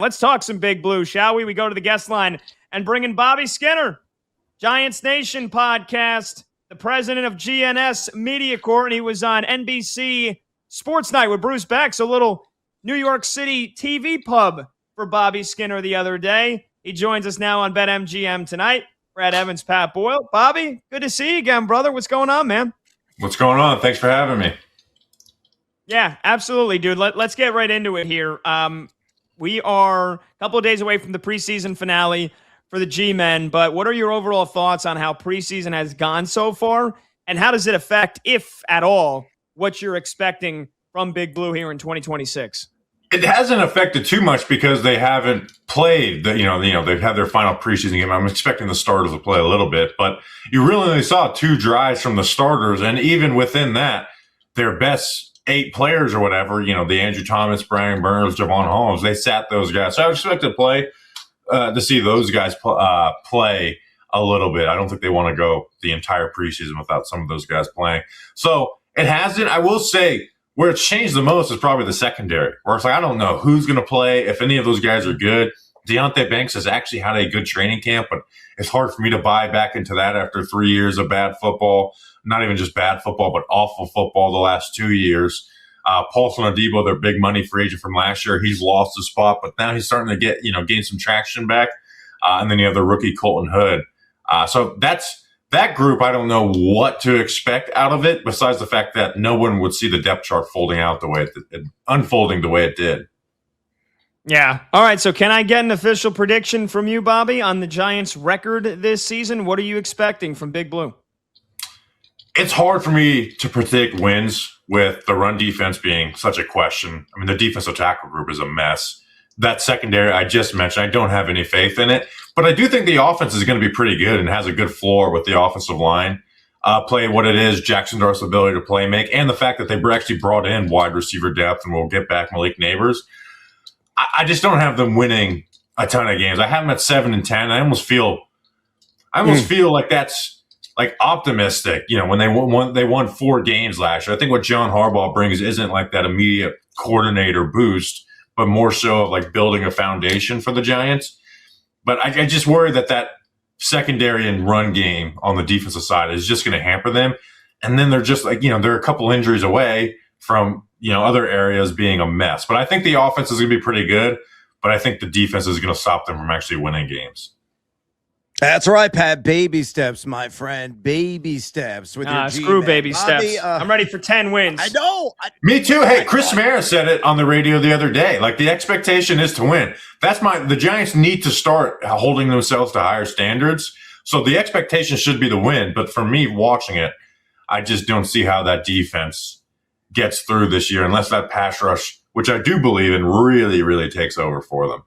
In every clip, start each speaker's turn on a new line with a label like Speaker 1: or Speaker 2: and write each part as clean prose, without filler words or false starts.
Speaker 1: Let's talk some Big Blue, shall we? We go to the guest line and bring in Bobby Skinner, Giants Nation podcast, the president of GNS Media Corps, and he was on NBC Sports Night with Bruce Beck's, a little New York City TV pub for Bobby Skinner the other day. He joins us now on BetMGM tonight. Brad Evans, Pat Boyle. Bobby, good to see you again, brother. What's going on, man?
Speaker 2: What's going on? Thanks for having me.
Speaker 1: Yeah, absolutely, dude. Let's get right into it here. We are a couple of days away from the preseason finale for the G-Men, but what are your overall thoughts on how preseason has gone so far, and how does it affect, if at all, what you're expecting from Big Blue here in 2026?
Speaker 2: It hasn't affected too much because they haven't played. They've had their final preseason game. I'm expecting the starters to play a little bit, but you really only saw 2 drives from the starters, and even within that, their best 8 players or whatever, the Andrew Thomas, Brian Burns, Javon Holmes, they sat those guys. So I would expect to see those guys play a little bit. I don't think they want to go the entire preseason without some of those guys playing. So it hasn't. I will say where it's changed the most is probably the secondary, where it's like, I don't know who's going to play, if any of those guys are good. Deontay Banks has actually had a good training camp, but it's hard for me to buy back into that after 3 years of bad football. Not even just bad football, but awful football the last 2 years. Paulson Adebo, their big money free agent from last year, he's lost his spot, but now he's starting to gain some traction back. And then you have the rookie Colton Hood. So that group. I don't know what to expect out of it, besides the fact that no one would see the depth chart unfolding the way it did.
Speaker 1: Yeah. All right. So can I get an official prediction from you, Bobby, on the Giants' record this season? What are you expecting from Big Blue?
Speaker 2: It's hard for me to predict wins with the run defense being such a question. I mean, the defensive tackle group is a mess. That secondary I just mentioned, I don't have any faith in it. But I do think the offense is going to be pretty good and has a good floor with the offensive line. Play what it is, Jackson Dart's ability to play make, and the fact that they actually brought in wide receiver depth, and we'll get back Malik Nabers. I just don't have them winning a ton of games. I have them at 7-10. I almost feel like that's like optimistic, when they won 4 games last year. I think what John Harbaugh brings isn't like that immediate coordinator boost, but more so of like building a foundation for the Giants. But I just worry that secondary and run game on the defensive side is just going to hamper them. And then they're just like, they're a couple injuries away from, other areas being a mess. But I think the offense is going to be pretty good, but I think the defense is going to stop them from actually winning games.
Speaker 3: That's right, Pat. Baby steps, my friend. Baby steps with your
Speaker 1: screw
Speaker 3: G-man.
Speaker 1: baby
Speaker 3: Bobby,
Speaker 1: steps. I'm ready for 10 wins.
Speaker 3: I know.
Speaker 2: Me too. Hey, Chris Mara said it on the radio the other day. Like, the expectation is to win. The Giants need to start holding themselves to higher standards. So the expectation should be the win. But for me, watching it, I just don't see how that defense gets through this year unless that pass rush, which I do believe in, really, really takes over for them.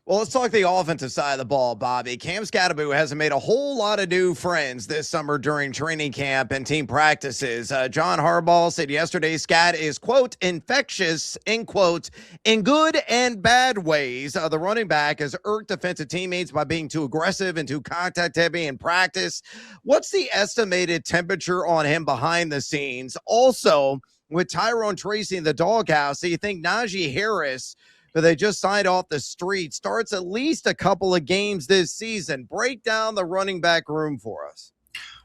Speaker 3: Well, let's talk the offensive side of the ball, Bobby. Cam Scatterbo hasn't made a whole lot of new friends this summer during training camp and team practices. John Harbaugh said yesterday Scat is, quote, infectious, end quote, in good and bad ways. The running back has irked defensive teammates by being too aggressive and too contact-heavy in practice. What's the estimated temperature on him behind the scenes? Also, with Tyrone Tracy in the doghouse, do you think Najee Harris, who they just signed off the street, starts at least a couple of games this season? Break down the running back room for us.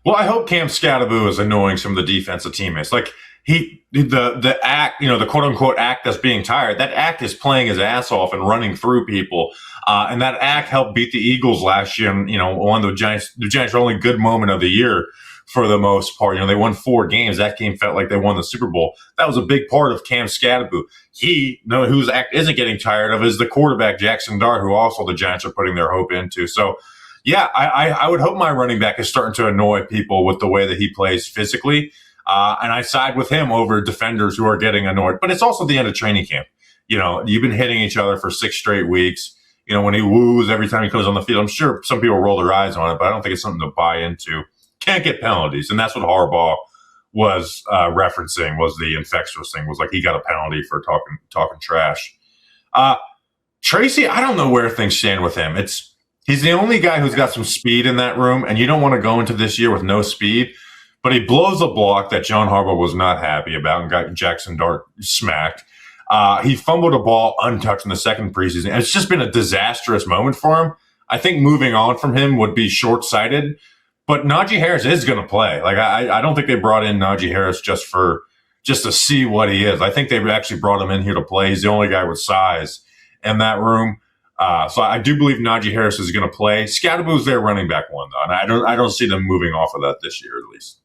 Speaker 2: Well, I hope Cam Scatterbo is annoying some of the defensive teammates. Like, the act, the quote unquote act that's being tired, that act is playing his ass off and running through people. And that act helped beat the Eagles last year. And, one of the Giants' only good moment of the year for the most part. They won 4 games. That game felt like they won the Super Bowl. That was a big part of Cam Scatterbo. Whose act isn't getting tired of is the quarterback, Jackson Dart, who also the Giants are putting their hope into. So, yeah, I would hope my running back is starting to annoy people with the way that he plays physically. And I side with him over defenders who are getting annoyed. But it's also the end of training camp. You've been hitting each other for 6 straight weeks. When he woos every time he comes on the field, I'm sure some people roll their eyes on it, but I don't think it's something to buy into. Can't get penalties, and that's what Harbaugh was referencing, was the infectious thing, was like he got a penalty for talking trash. Tracy, I don't know where things stand with him. He's the only guy who's got some speed in that room, and you don't want to go into this year with no speed, but he blows a block that John Harbaugh was not happy about and got Jackson Dart smacked. He fumbled a ball untouched in the second preseason. And it's just been a disastrous moment for him. I think moving on from him would be short-sighted. But Najee Harris is going to play. Like I don't think they brought in Najee Harris just to see what he is. I think they actually brought him in here to play. He's the only guy with size in that room. So I do believe Najee Harris is going to play. Scadaboo's their running back one, though, and I don't see them moving off of that this year, at least.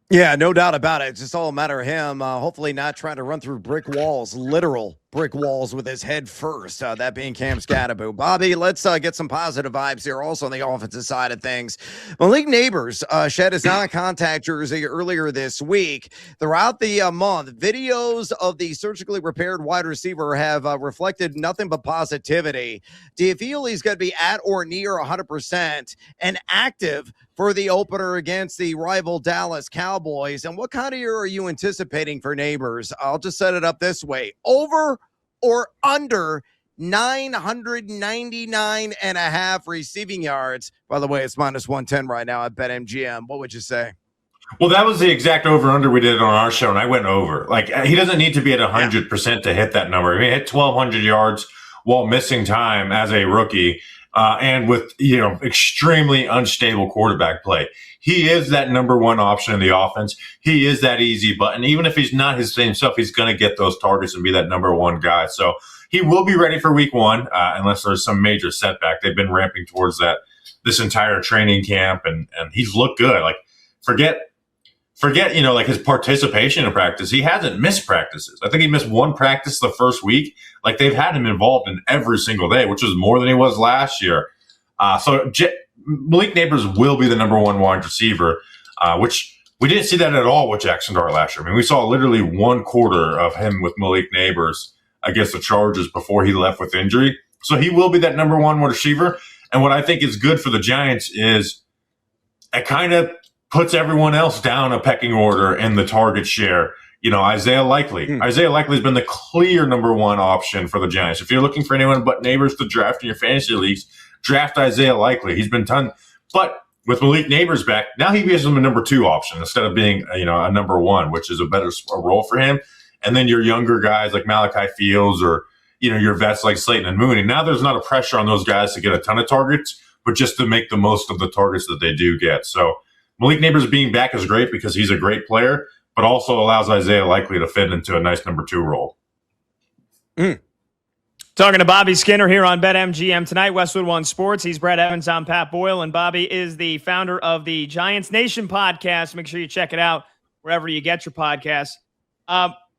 Speaker 3: Yeah, no doubt about it. It's just all a matter of him hopefully not trying to run through brick walls, literal brick walls with his head first, that being Cam Scadaboo. Bobby, let's get some positive vibes here also on the offensive side of things. Malik Nabers shed his non-contact jersey earlier this week. Throughout the month, videos of the surgically repaired wide receiver have reflected nothing but positivity. Do you feel he's going to be at or near 100% and active for the opener against the rival Dallas Cowboys? And what kind of year are you anticipating for Nabers? I'll just set it up this way. Over or under 999 and a half receiving yards. By the way, it's minus 110 right now at BetMGM. What would you say?
Speaker 2: Well, that was the exact over-under we did on our show, and I went over. Like, he doesn't need to be at 100% to hit that number. I mean, he hit 1,200 yards while missing time as a rookie. And with, extremely unstable quarterback play. He is that number one option in the offense. He is that easy button. Even if he's not his same self, he's going to get those targets and be that number one guy. So he will be ready for week one, unless there's some major setback. They've been ramping towards that this entire training camp, and he's looked good. Like, forget, like his participation in practice. He hasn't missed practices. I think he missed one practice the first week. Like, they've had him involved in every single day, which is more than he was last year. Malik Nabers will be the number one wide receiver, which we didn't see that at all with Jackson Dart last year. I mean, we saw literally one quarter of him with Malik Nabers against the Chargers before he left with injury. So he will be that number one wide receiver. And what I think is good for the Giants is it kind of puts everyone else down a pecking order in the target share. Isaiah Likely. Isaiah Likely has been the clear number one option for the Giants. If you're looking for anyone but Nabers to draft in your fantasy leagues, draft Isaiah Likely. He's been done. But with Malik Nabers back, now he gives him a number two option instead of being, a number one, which is a better role for him. And then your younger guys like Malachi Fields or, your vets like Slayton and Mooney. Now there's not a pressure on those guys to get a ton of targets, but just to make the most of the targets that they do get. So Malik Nabers being back is great because he's a great player, but also allows Isaiah Likely to fit into a nice number two role.
Speaker 1: Talking to Bobby Skinner here on BetMGM tonight, Westwood One Sports. He's Brett Evans, I'm Pat Boyle, and Bobby is the founder of the Giants Nation podcast. Make sure you check it out wherever you get your podcasts.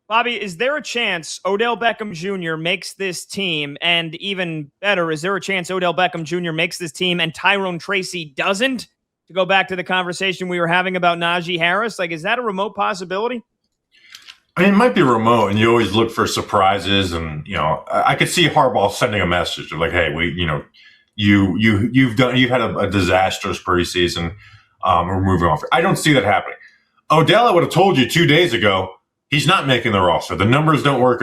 Speaker 1: Bobby, is there a chance Odell Beckham Jr. makes this team? And even better, is there a chance Odell Beckham Jr. makes this team and Tyrone Tracy doesn't? To go back to the conversation we were having about Najee Harris, like, is that a remote possibility?
Speaker 2: I mean, it might be remote, and you always look for surprises. And I could see Harbaugh sending a message of like, "Hey, you've had a disastrous preseason. We're moving on." I don't see that happening. Odell, I would have told you 2 days ago, he's not making the roster. The numbers don't work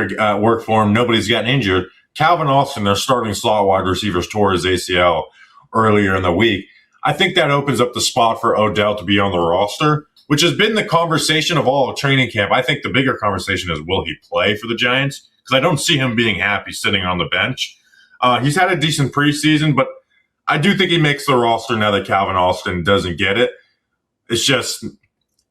Speaker 2: for him. Nobody's gotten injured. Calvin Austin, their starting slot wide receivers, tore his ACL earlier in the week. I think that opens up the spot for Odell to be on the roster, which has been the conversation of all of training camp. I think the bigger conversation is, will he play for the Giants? Because I don't see him being happy sitting on the bench. He's had a decent preseason, but I do think he makes the roster now that Calvin Austin doesn't get it. It's just,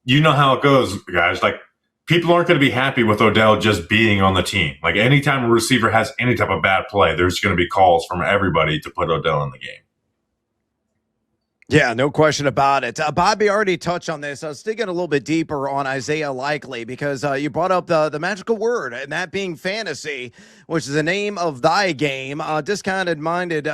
Speaker 2: how it goes, guys. Like, people aren't going to be happy with Odell just being on the team. Like, anytime a receiver has any type of bad play, there's going to be calls from everybody to put Odell in the game.
Speaker 3: Yeah, no question about it. Bobby already touched on this. I was digging a little bit deeper on Isaiah Likely because you brought up the magical word, and that being fantasy, which is the name of thy game. Discounted-minded,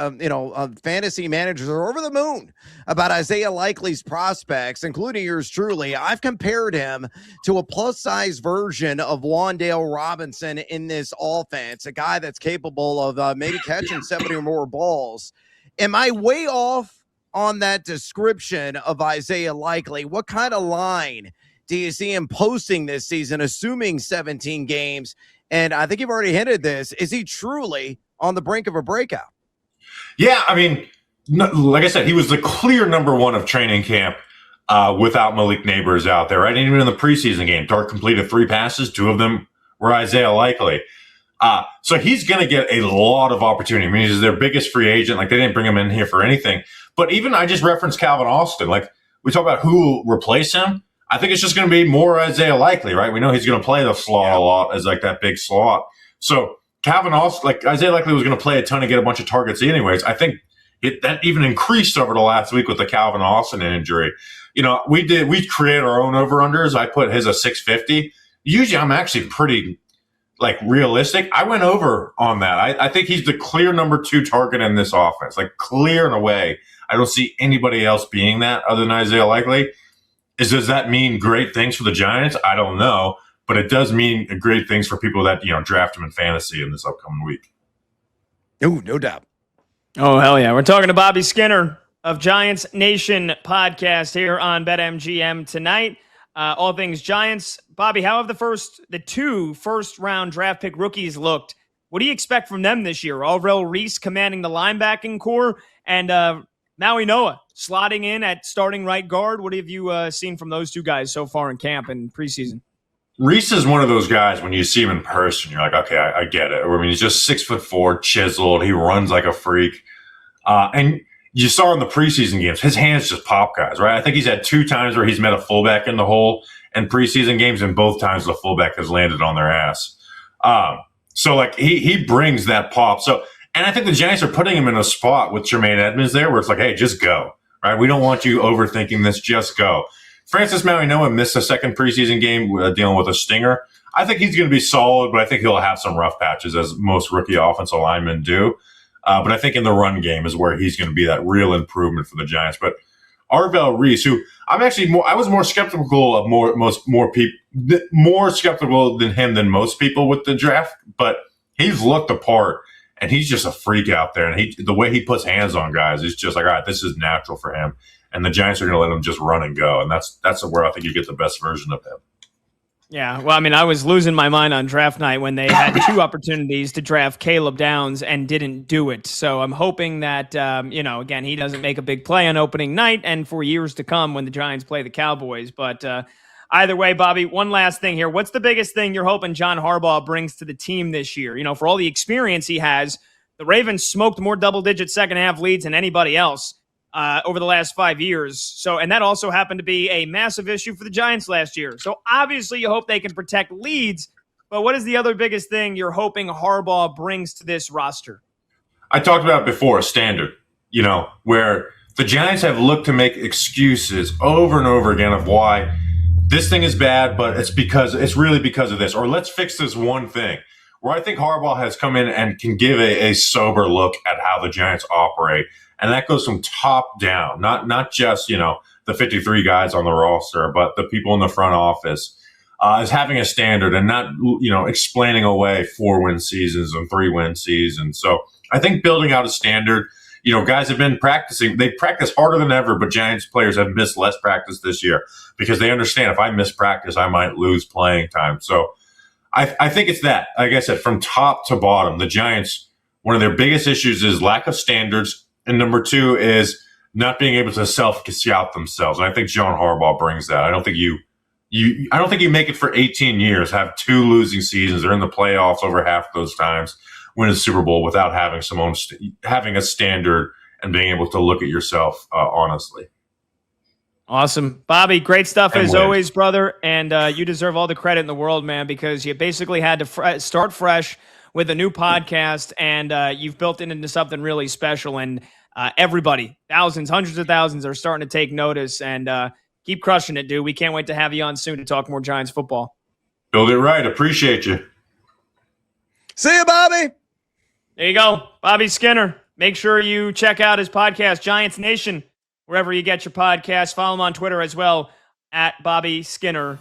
Speaker 3: fantasy managers are over the moon about Isaiah Likely's prospects, including yours truly. I've compared him to a plus-size version of Wan'Dale Robinson in this offense, a guy that's capable of maybe catching 70 or more balls. Am I way off on that description of Isaiah Likely? What kind of line do you see him posting this season, assuming 17 games? And I think you've already hinted this. Is he truly on the brink of a breakout?
Speaker 2: Yeah, I mean, like I said, he was the clear number one of training camp without Malik Nabers out there, right? And even in the preseason game, Dart completed 3 passes. 2 of them were Isaiah Likely. So he's going to get a lot of opportunity. I mean, he's their biggest free agent. Like, they didn't bring him in here for anything. But even I just referenced Calvin Austin. Like, we talk about who will replace him. I think it's just going to be more Isaiah Likely, right? We know he's going to play the slot a lot as like that big slot. So Calvin Austin, like Isaiah Likely was going to play a ton and get a bunch of targets anyways. I think that even increased over the last week with the Calvin Austin injury. You know, we created our own over-unders. I put his at 650. Usually I'm actually pretty like realistic. I went over on that. I think he's the clear number 2 target in this offense, like clear and away. I don't see anybody else being that other than Isaiah Likely. Does that mean great things for the Giants? I don't know, but it does mean great things for people that, you know, draft him in fantasy in this upcoming week.
Speaker 3: Oh, no doubt.
Speaker 1: Oh, hell yeah. We're talking to Bobby Skinner of Giants Nation podcast here on BetMGM tonight. All things Giants. Bobby, how have the 2 first-round draft pick rookies looked? What do you expect from them this year? Arvell, Reese commanding the linebacking core, and Mauigoa slotting in at starting right guard. What have you seen from those 2 guys so far in camp and preseason?
Speaker 2: Reese is one of those guys, when you see him in person, you're like, okay, I get it. I mean, he's just 6'4", chiseled. He runs like a freak. And you saw in the preseason games, his hands just pop guys, right? I think he's had 2 times where he's met a fullback in the hole in preseason games, and both times the fullback has landed on their ass. So like he brings that pop. So, and I think the Giants are putting him in a spot with Jermaine Edmonds there where it's like, hey, just go, right? We don't want you overthinking this. Just go. Francis Mauigoa missed a second preseason game dealing with a stinger. I think he's going to be solid, but I think he'll have some rough patches, as most rookie offensive linemen do. But I think in the run game is where he's going to be that real improvement for the Giants. But Arvell Reese, who I was more skeptical of more skeptical than him than most people with the draft, but he's looked the part, and he's just a freak out there. And the way he puts hands on guys is just like, all right, this is natural for him. And the Giants are going to let him just run and go. And that's where I think you get the best version of him.
Speaker 1: Yeah, well, I mean, I was losing my mind on draft night when they had 2 opportunities to draft Caleb Downs and didn't do it. So I'm hoping that, again, he doesn't make a big play on opening night and for years to come when the Giants play the Cowboys. But either way, Bobby, one last thing here. What's the biggest thing you're hoping John Harbaugh brings to the team this year? You know, for all the experience he has, the Ravens smoked more double-digit second-half leads than anybody else over the last 5 years. So, and that also happened to be a massive issue for the Giants last year. So obviously you hope they can protect leads, but what is the other biggest thing you're hoping Harbaugh brings to this roster?
Speaker 2: I talked about it before, a standard, you know, where the Giants have looked to make excuses over and over again of why this thing is bad, but it's really because of this, or let's fix this one thing. Where I think Harbaugh has come in and can give a sober look at how the Giants operate. And that goes from top down, not just, you know, the 53 guys on the roster, but the people in the front office, is having a standard and not, you know, explaining away 4-win seasons and 3-win seasons. So I think building out a standard, you know, guys have been practicing. They practice harder than ever, but Giants players have missed less practice this year because they understand if I miss practice, I might lose playing time. So I think it's that. Like I said, from top to bottom, the Giants, one of their biggest issues is lack of standards. And number 2 is not being able to self-scout themselves. And I think John Harbaugh brings that. I don't think you make it for 18 years, have 2 losing seasons, they're in the playoffs over half those times, win a Super Bowl without having a standard and being able to look at yourself honestly.
Speaker 1: Awesome. Bobby, great stuff as always, brother. And you deserve all the credit in the world, man, because you basically had to start fresh with a new podcast, and you've built it into something really special. And everybody, thousands, hundreds of thousands are starting to take notice, and keep crushing it, dude. We can't wait to have you on soon to talk more Giants football.
Speaker 2: Build it right. Appreciate you.
Speaker 3: See you, Bobby.
Speaker 1: There you go. Bobby Skinner. Make sure you check out his podcast, Giants Nation, wherever you get your podcasts. Follow him on Twitter as well, @BobbySkinner_.